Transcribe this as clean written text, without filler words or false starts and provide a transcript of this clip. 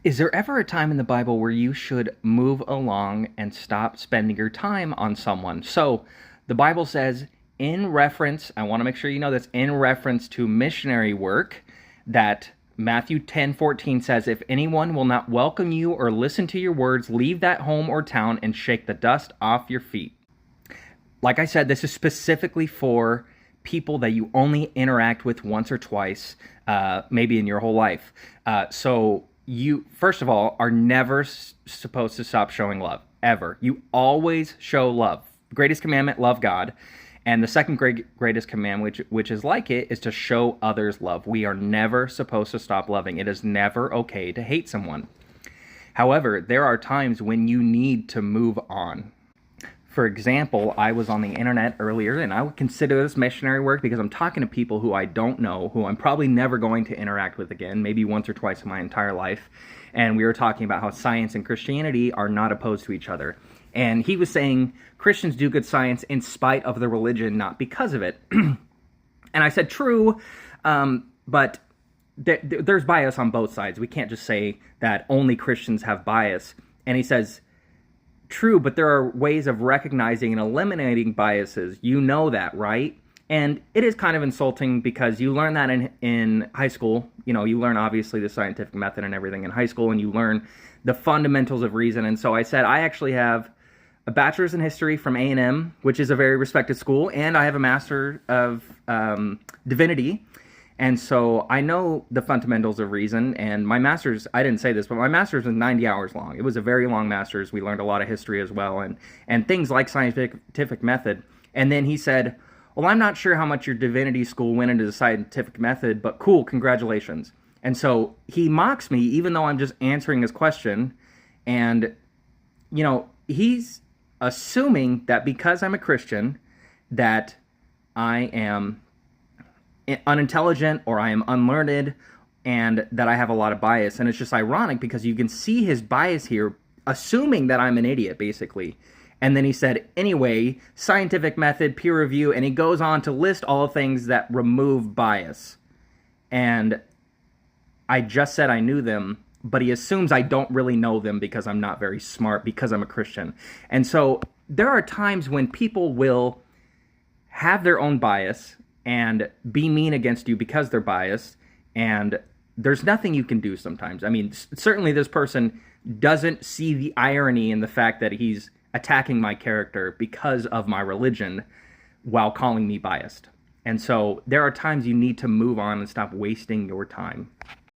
Is there ever a time in the Bible where you should move along and stop spending your time on someone? So the Bible says, in reference, I want to make sure you know this, in reference to missionary work, that Matthew 10:14 says, if anyone will not welcome you or listen to your words, leave that home or town and shake the dust off your feet. Like I said, this is specifically for people that you only interact with once or twice, maybe in your whole life. So you, first of all, are never supposed to stop showing love, ever. You always show love. Greatest commandment, love God. And the second greatest commandment, which is like it, is to show others love. We are never supposed to stop loving. It is never okay to hate someone. However, there are times when you need to move on. For example, I was on the internet earlier, and I would consider this missionary work because I'm talking to people who I don't know, who I'm probably never going to interact with again, maybe once or twice in my entire life. And we were talking about how science and Christianity are not opposed to each other. And he was saying Christians do good science in spite of the religion, not because of it. And I said, true, but there's bias on both sides. We can't just say that only Christians have bias. And he says, true, but there are ways of recognizing and eliminating biases. You know that, right? And it is kind of insulting because you learn that in high school. You know, you learn obviously the scientific method and everything in high school, and you learn the fundamentals of reason. And so I said, I actually have a bachelor's in history from A&M, which is a very respected school, and I have a master of divinity. And so I know the fundamentals of reason, and my master's, I didn't say this, but my master's was 90 hours long. It was a very long master's. We learned a lot of history as well, and things like scientific method. And then he said, well, I'm not sure how much your divinity school went into the scientific method, but cool, congratulations. And so he mocks me, even though I'm just answering his question. And, you know, he's assuming that because I'm a Christian, that I am unintelligent or I am unlearned and that I have a lot of bias. And it's just ironic because you can see his bias here, assuming that I'm an idiot, basically. And then he said, anyway, scientific method, peer review, and he goes on to list all the things that remove bias. And I just said I knew them, but he assumes I don't really know them because I'm not very smart, because I'm a Christian. And so there are times when people will have their own bias and be mean against you because they're biased, and there's nothing you can do sometimes. I mean, certainly this person doesn't see the irony in the fact that he's attacking my character because of my religion while calling me biased. And so there are times you need to move on and stop wasting your time.